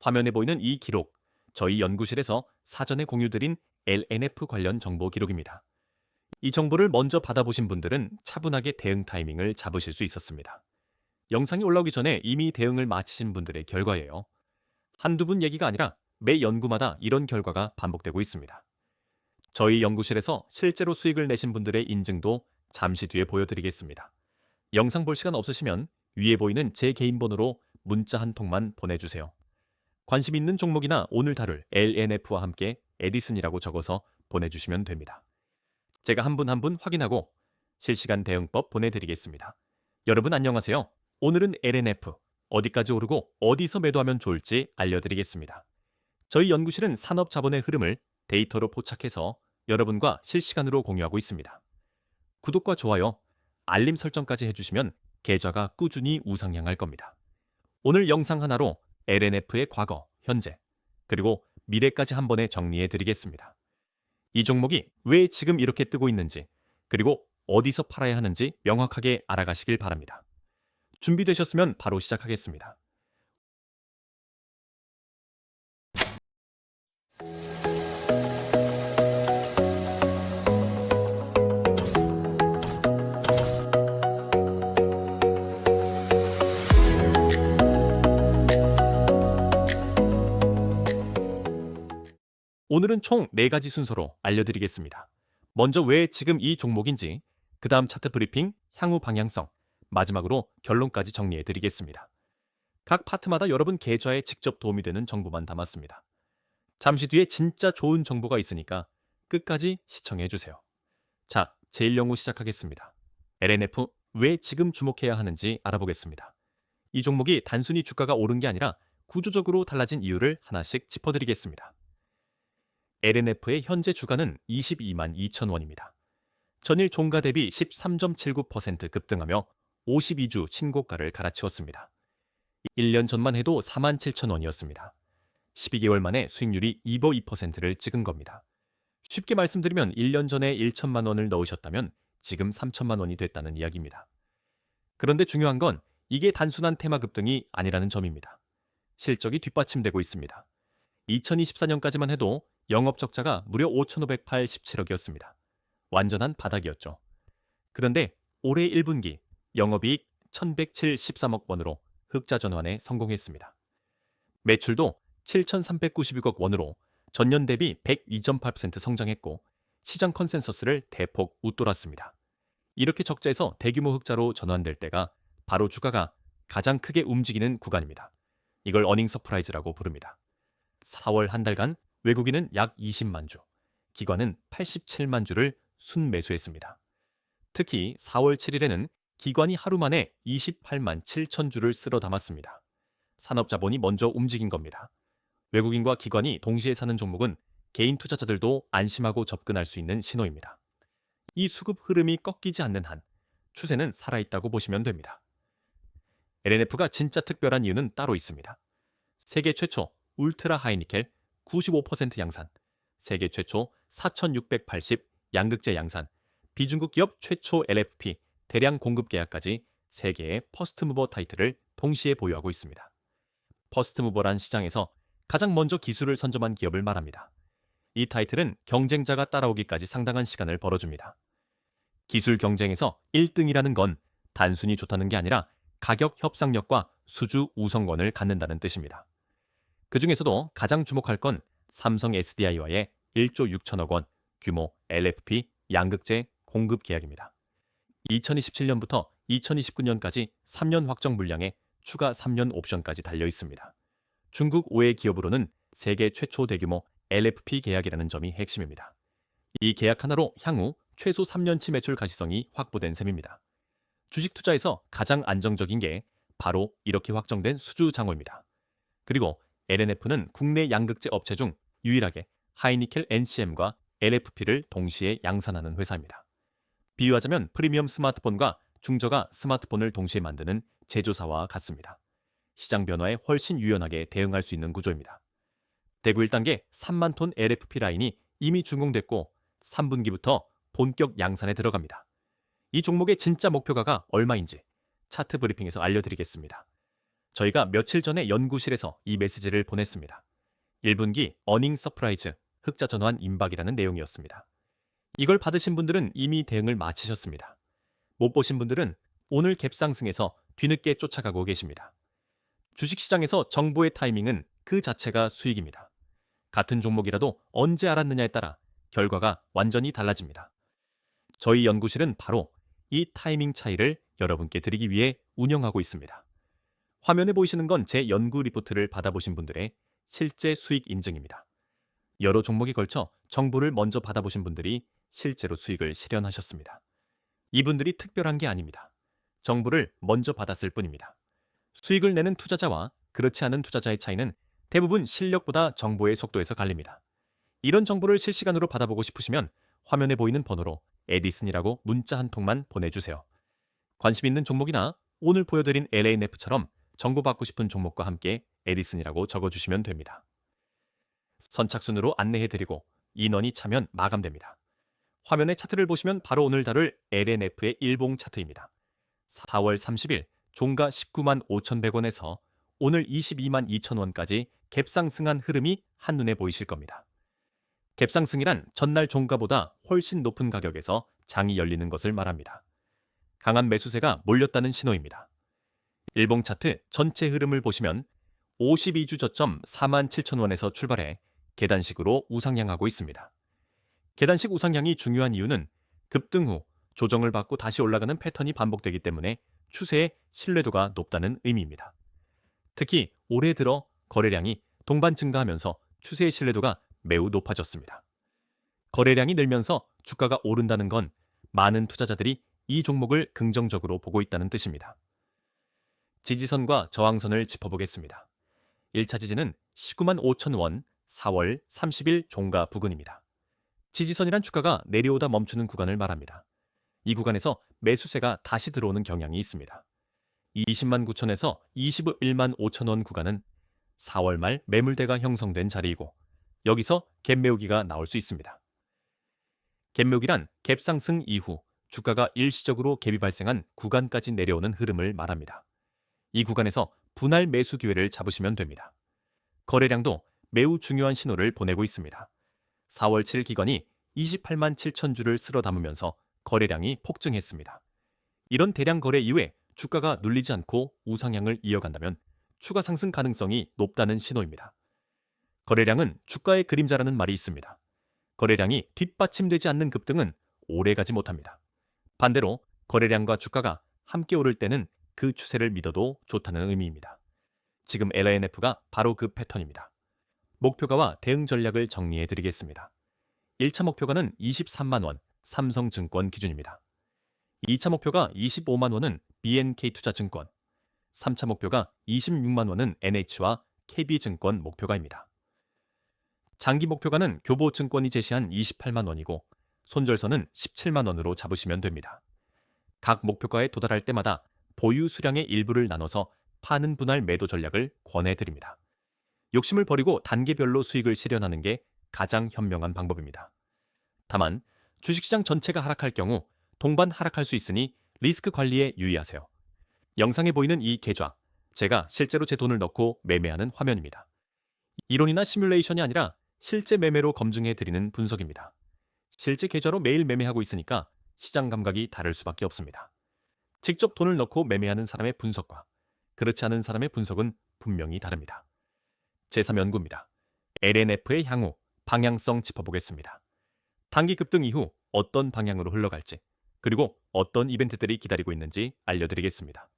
화면에 보이는 이 기록, 저희 연구실에서 사전에 공유드린 LNF 관련 정보 기록입니다. 이 정보를 먼저 받아보신 분들은 차분하게 대응 타이밍을 잡으실 수 있었습니다. 영상이 올라오기 전에 이미 대응을 마치신 분들의 결과예요. 한두 분 얘기가 아니라 매 연구마다 이런 결과가 반복되고 있습니다. 저희 연구실에서 실제로 수익을 내신 분들의 인증도 잠시 뒤에 보여드리겠습니다. 영상 볼 시간 없으시면 위에 보이는 제 개인 번호로 문자 한 통만 보내주세요. 관심 있는 종목이나 오늘 다룰 LNF와 함께 에디슨이라고 적어서 보내주시면 됩니다. 제가 한 분 한 분 확인하고 실시간 대응법 보내드리겠습니다. 여러분 안녕하세요. 오늘은 LNF, 어디까지 오르고 어디서 매도하면 좋을지 알려드리겠습니다. 저희 연구실은 산업 자본의 흐름을 데이터로 포착해서 여러분과 실시간으로 공유하고 있습니다. 구독과 좋아요, 알림 설정까지 해주시면 계좌가 꾸준히 우상향할 겁니다. 오늘 영상 하나로 LNF의 과거, 현재, 그리고 미래까지 한 번에 정리해 드리겠습니다. 이 종목이 왜 지금 이렇게 뜨고 있는지, 그리고 어디서 팔아야 하는지 명확하게 알아가시길 바랍니다. 준비되셨으면 바로 시작하겠습니다. 오늘은 총 4가지 순서로 알려드리겠습니다. 먼저 왜 지금 이 종목인지, 그 다음 차트 브리핑, 향후 방향성, 마지막으로 결론까지 정리해드리겠습니다. 각 파트마다 여러분 계좌에 직접 도움이 되는 정보만 담았습니다. 잠시 뒤에 진짜 좋은 정보가 있으니까 끝까지 시청해주세요. 자, 제1연구 시작하겠습니다. LNF 왜 지금 주목해야 하는지 알아보겠습니다. 이 종목이 단순히 주가가 오른 게 아니라 구조적으로 달라진 이유를 하나씩 짚어드리겠습니다. LNF의 현재 주가는 22만 2천 원입니다. 전일 종가 대비 13.79% 급등하며 52주 신고가를 갈아치웠습니다. 1년 전만 해도 4만 7천 원이었습니다. 12개월 만에 수익률이 2%를 찍은 겁니다. 쉽게 말씀드리면 1년 전에 1천만 원을 넣으셨다면 지금 3천만 원이 됐다는 이야기입니다. 그런데 중요한 건 이게 단순한 테마 급등이 아니라는 점입니다. 실적이 뒷받침되고 있습니다. 2024년까지만 해도 영업 적자가 무려 5,587억이었습니다. 완전한 바닥이었죠. 그런데 올해 1분기 영업이익 1,173억 원으로 흑자 전환에 성공했습니다. 매출도 7,396억 원으로 전년 대비 102.8% 성장했고 시장 컨센서스를 대폭 웃돌았습니다. 이렇게 적자에서 대규모 흑자로 전환될 때가 바로 주가가 가장 크게 움직이는 구간입니다. 이걸 어닝 서프라이즈라고 부릅니다. 4월 한 달간 외국인은 약 20만 주, 기관은 87만 주를 순매수했습니다. 특히 4월 7일에는 기관이 하루 만에 28만 7천 주를 쓸어 담았습니다. 산업자본이 먼저 움직인 겁니다. 외국인과 기관이 동시에 사는 종목은 개인 투자자들도 안심하고 접근할 수 있는 신호입니다. 이 수급 흐름이 꺾이지 않는 한 추세는 살아있다고 보시면 됩니다. LNF가 진짜 특별한 이유는 따로 있습니다. 세계 최초 울트라 하이니켈 95% 양산, 세계 최초 4,680 양극재 양산, 비중국 기업 최초 LFP 대량 공급 계약까지 세계의 퍼스트무버 타이틀을 동시에 보유하고 있습니다. 퍼스트무버란 시장에서 가장 먼저 기술을 선점한 기업을 말합니다. 이 타이틀은 경쟁자가 따라오기까지 상당한 시간을 벌어줍니다. 기술 경쟁에서 1등이라는 건 단순히 좋다는 게 아니라 가격 협상력과 수주 우선권을 갖는다는 뜻입니다. 그 중에서도 가장 주목할 건 삼성 SDI와의 1조 6천억 원 규모 LFP 양극재 공급 계약입니다. 2027년부터 2029년까지 3년 확정 물량에 추가 3년 옵션까지 달려 있습니다. 중국 5의 기업으로는 세계 최초 대규모 LFP 계약이라는 점이 핵심입니다. 이 계약 하나로 향후 최소 3년치 매출 가시성이 확보된 셈입니다. 주식 투자에서 가장 안정적인 게 바로 이렇게 확정된 수주 장호입니다. 그리고 LNF는 국내 양극재 업체 중 유일하게 하이니켈 NCM과 LFP를 동시에 양산하는 회사입니다. 비유하자면 프리미엄 스마트폰과 중저가 스마트폰을 동시에 만드는 제조사와 같습니다. 시장 변화에 훨씬 유연하게 대응할 수 있는 구조입니다. 대구 1단계 3만 톤 LFP 라인이 이미 준공됐고 3분기부터 본격 양산에 들어갑니다. 이 종목의 진짜 목표가가 얼마인지 차트 브리핑에서 알려드리겠습니다. 저희가 며칠 전에 연구실에서 이 메시지를 보냈습니다. 1분기 어닝 서프라이즈 흑자 전환 임박이라는 내용이었습니다. 이걸 받으신 분들은 이미 대응을 마치셨습니다. 못 보신 분들은 오늘 갭상승에서 뒤늦게 쫓아가고 계십니다. 주식시장에서 정보의 타이밍은 그 자체가 수익입니다. 같은 종목이라도 언제 알았느냐에 따라 결과가 완전히 달라집니다. 저희 연구실은 바로 이 타이밍 차이를 여러분께 드리기 위해 운영하고 있습니다. 화면에 보이시는 건 제 연구 리포트를 받아보신 분들의 실제 수익 인증입니다. 여러 종목에 걸쳐 정보를 먼저 받아보신 분들이 실제로 수익을 실현하셨습니다. 이분들이 특별한 게 아닙니다. 정보를 먼저 받았을 뿐입니다. 수익을 내는 투자자와 그렇지 않은 투자자의 차이는 대부분 실력보다 정보의 속도에서 갈립니다. 이런 정보를 실시간으로 받아보고 싶으시면 화면에 보이는 번호로 에디슨이라고 문자 한 통만 보내주세요. 관심 있는 종목이나 오늘 보여드린 LANF처럼 정보받고 싶은 종목과 함께 에디슨이라고 적어주시면 됩니다. 선착순으로 안내해드리고 인원이 차면 마감됩니다. 화면의 차트를 보시면 바로 오늘 다룰 LNF의 일봉 차트입니다. 4월 30일 종가 19만 5,100원에서 오늘 22만 2천원까지 갭상승한 흐름이 한눈에 보이실 겁니다. 갭상승이란 전날 종가보다 훨씬 높은 가격에서 장이 열리는 것을 말합니다. 강한 매수세가 몰렸다는 신호입니다. 일봉 차트 전체 흐름을 보시면 52주 저점 4만 7천원에서 출발해 계단식으로 우상향하고 있습니다. 계단식 우상향이 중요한 이유는 급등 후 조정을 받고 다시 올라가는 패턴이 반복되기 때문에 추세의 신뢰도가 높다는 의미입니다. 특히 올해 들어 거래량이 동반 증가하면서 추세의 신뢰도가 매우 높아졌습니다. 거래량이 늘면서 주가가 오른다는 건 많은 투자자들이 이 종목을 긍정적으로 보고 있다는 뜻입니다. 지지선과 저항선을 짚어보겠습니다. 1차 지지는 19만 5천원 4월 30일 종가 부근입니다. 지지선이란 주가가 내려오다 멈추는 구간을 말합니다. 이 구간에서 매수세가 다시 들어오는 경향이 있습니다. 20만 9천에서 21만 5천원 구간은 4월 말 매물대가 형성된 자리이고 여기서 갭매우기가 나올 수 있습니다. 갭매우기란 갭상승 이후 주가가 일시적으로 갭이 발생한 구간까지 내려오는 흐름을 말합니다. 이 구간에서 분할 매수 기회를 잡으시면 됩니다. 거래량도 매우 중요한 신호를 보내고 있습니다. 4월 7일 기관이 28만 7천 주를 쓸어 담으면서 거래량이 폭증했습니다. 이런 대량 거래 이후에 주가가 눌리지 않고 우상향을 이어간다면 추가 상승 가능성이 높다는 신호입니다. 거래량은 주가의 그림자라는 말이 있습니다. 거래량이 뒷받침되지 않는 급등은 오래 가지 못합니다. 반대로 거래량과 주가가 함께 오를 때는 그 추세를 믿어도 좋다는 의미입니다. 지금 LANF가 바로 그 패턴입니다. 목표가와 대응 전략을 정리해 드리겠습니다. 1차 목표가는 23만원 삼성증권 기준입니다. 2차 목표가 25만원은 BNK투자증권, 3차 목표가 26만원은 NH와 KB증권 목표가입니다. 장기 목표가는 교보증권이 제시한 28만원이고 손절선은 17만원으로 잡으시면 됩니다. 각 목표가에 도달할 때마다 보유 수량의 일부를 나눠서 파는 분할 매도 전략을 권해드립니다. 욕심을 버리고 단계별로 수익을 실현하는 게 가장 현명한 방법입니다. 다만 주식시장 전체가 하락할 경우 동반 하락할 수 있으니 리스크 관리에 유의하세요. 영상에 보이는 이 계좌, 제가 실제로 제 돈을 넣고 매매하는 화면입니다. 이론이나 시뮬레이션이 아니라 실제 매매로 검증해 드리는 분석입니다. 실제 계좌로 매일 매매하고 있으니까 시장 감각이 다를 수밖에 없습니다. 직접 돈을 넣고 매매하는 사람의 분석과 그렇지 않은 사람의 분석은 분명히 다릅니다. 제3연구입니다. LNF의 향후 방향성 짚어보겠습니다. 단기 급등 이후 어떤 방향으로 흘러갈지 그리고 어떤 이벤트들이 기다리고 있는지 알려드리겠습니다.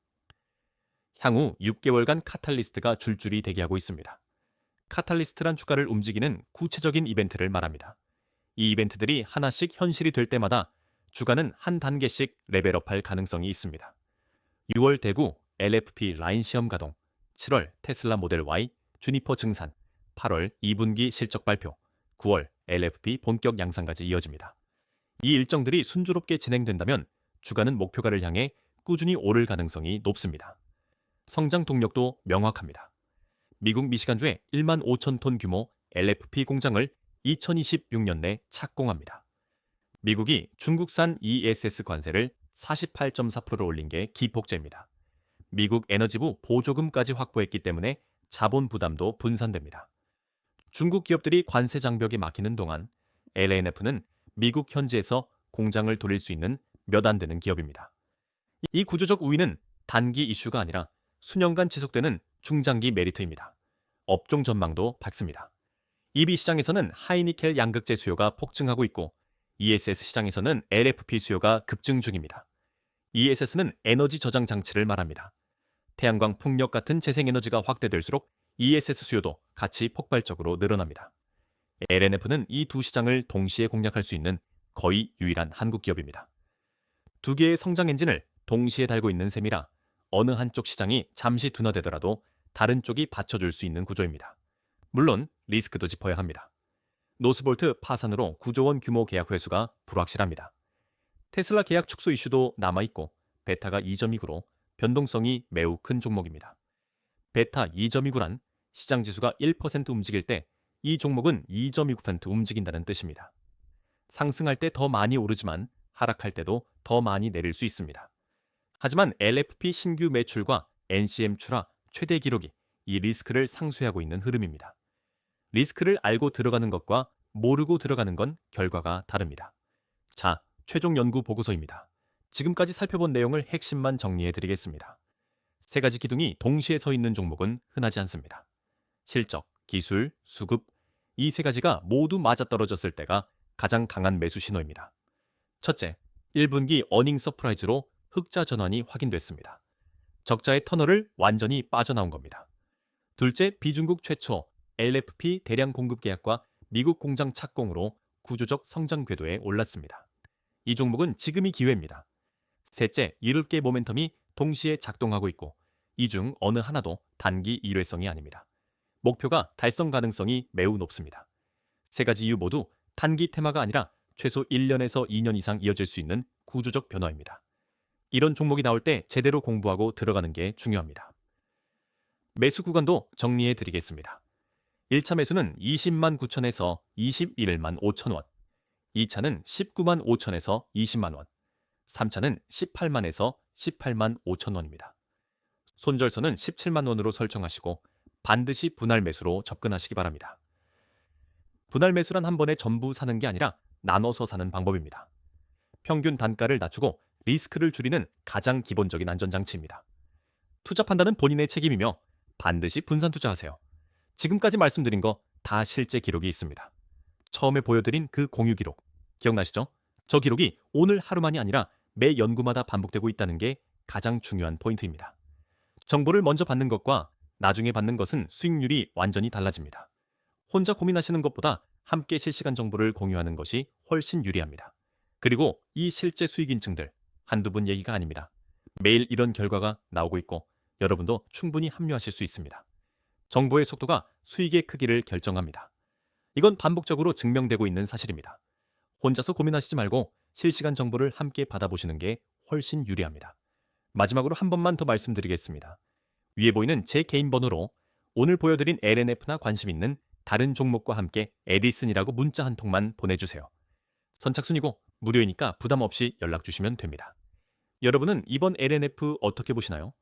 향후 6개월간 카탈리스트가 줄줄이 대기하고 있습니다. 카탈리스트란 주가를 움직이는 구체적인 이벤트를 말합니다. 이 이벤트들이 하나씩 현실이 될 때마다 주가는 한 단계씩 레벨업할 가능성이 있습니다. 6월 대구 LFP 라인 시험 가동, 7월 테슬라 모델 Y 주니퍼 증산, 8월 2분기 실적 발표, 9월 LFP 본격 양상까지 이어집니다. 이 일정들이 순조롭게 진행된다면 주가는 목표가를 향해 꾸준히 오를 가능성이 높습니다. 성장 동력도 명확합니다. 미국 미시간주에 1만 5천 톤 규모 LFP 공장을 2026년 내 착공합니다. 미국이 중국산 ESS 관세를 48.4%로 올린 게 기폭제입니다. 미국 에너지부 보조금까지 확보했기 때문에 자본 부담도 분산됩니다. 중국 기업들이 관세 장벽에 막히는 동안 LNF는 미국 현지에서 공장을 돌릴 수 있는 몇 안 되는 기업입니다. 이 구조적 우위는 단기 이슈가 아니라 수년간 지속되는 중장기 메리트입니다. 업종 전망도 밝습니다. EV 시장에서는 하이니켈 양극재 수요가 폭증하고 있고 ESS 시장에서는 LFP 수요가 급증 중입니다. ESS는 에너지 저장 장치를 말합니다. 태양광 풍력 같은 재생에너지가 확대될수록 ESS 수요도 같이 폭발적으로 늘어납니다. LNF는 이 두 시장을 동시에 공략할 수 있는 거의 유일한 한국 기업입니다. 두 개의 성장 엔진을 동시에 달고 있는 셈이라 어느 한쪽 시장이 잠시 둔화되더라도 다른 쪽이 받쳐줄 수 있는 구조입니다. 물론 리스크도 짚어야 합니다. 노스볼트 파산으로 9조 원 규모 계약 회수가 불확실합니다. 테슬라 계약 축소 이슈도 남아있고 베타가 2.29로 변동성이 매우 큰 종목입니다. 베타 2.29란 시장 지수가 1% 움직일 때 이 종목은 2.29% 움직인다는 뜻입니다. 상승할 때 더 많이 오르지만 하락할 때도 더 많이 내릴 수 있습니다. 하지만 LFP 신규 매출과 NCM 출하 최대 기록이 이 리스크를 상쇄하고 있는 흐름입니다. 리스크를 알고 들어가는 것과 모르고 들어가는 건 결과가 다릅니다. 자, 최종 연구 보고서입니다. 지금까지 살펴본 내용을 핵심만 정리해드리겠습니다. 세 가지 기둥이 동시에 서 있는 종목은 흔하지 않습니다. 실적, 기술, 수급, 이 세 가지가 모두 맞아떨어졌을 때가 가장 강한 매수 신호입니다. 첫째, 1분기 어닝 서프라이즈로 흑자 전환이 확인됐습니다. 적자의 터널을 완전히 빠져나온 겁니다. 둘째, 비중국 최초 LFP 대량 공급 계약과 미국 공장 착공으로 구조적 성장 궤도에 올랐습니다. 이 종목은 지금이 기회입니다. 셋째, 7개 모멘텀이 동시에 작동하고 있고 이 중 어느 하나도 단기 일회성이 아닙니다. 목표가 달성 가능성이 매우 높습니다. 세 가지 이유 모두 단기 테마가 아니라 최소 1년에서 2년 이상 이어질 수 있는 구조적 변화입니다. 이런 종목이 나올 때 제대로 공부하고 들어가는 게 중요합니다. 매수 구간도 정리해 드리겠습니다. 1차 매수는 20만 9천에서 21만 5천 원, 2차는 19만 5천에서 20만 원, 3차는 18만에서 18만 5천 원입니다. 손절선은 17만 원으로 설정하시고 반드시 분할 매수로 접근하시기 바랍니다. 분할 매수란 한 번에 전부 사는 게 아니라 나눠서 사는 방법입니다. 평균 단가를 낮추고 리스크를 줄이는 가장 기본적인 안전장치입니다. 투자 판단은 본인의 책임이며 반드시 분산 투자하세요. 지금까지 말씀드린 거 다 실제 기록이 있습니다. 처음에 보여드린 그 공유 기록 기억나시죠? 저 기록이 오늘 하루만이 아니라 매 연구마다 반복되고 있다는 게 가장 중요한 포인트입니다. 정보를 먼저 받는 것과 나중에 받는 것은 수익률이 완전히 달라집니다. 혼자 고민하시는 것보다 함께 실시간 정보를 공유하는 것이 훨씬 유리합니다. 그리고 이 실제 수익 인증들 한두 분 얘기가 아닙니다. 매일 이런 결과가 나오고 있고 여러분도 충분히 합류하실 수 있습니다. 정보의 속도가 수익의 크기를 결정합니다. 이건 반복적으로 증명되고 있는 사실입니다. 혼자서 고민하시지 말고 실시간 정보를 함께 받아보시는 게 훨씬 유리합니다. 마지막으로 한 번만 더 말씀드리겠습니다. 위에 보이는 제 개인 번호로 오늘 보여드린 LNF나 관심 있는 다른 종목과 함께 에디슨이라고 문자 한 통만 보내주세요. 선착순이고 무료이니까 부담 없이 연락 주시면 됩니다. 여러분은 이번 LNF 어떻게 보시나요?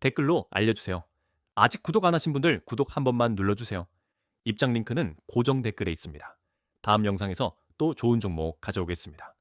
댓글로 알려주세요. 아직 구독 안 하신 분들 구독 한 번만 눌러주세요. 입장 링크는 고정 댓글에 있습니다. 다음 영상에서 또 좋은 종목 가져오겠습니다.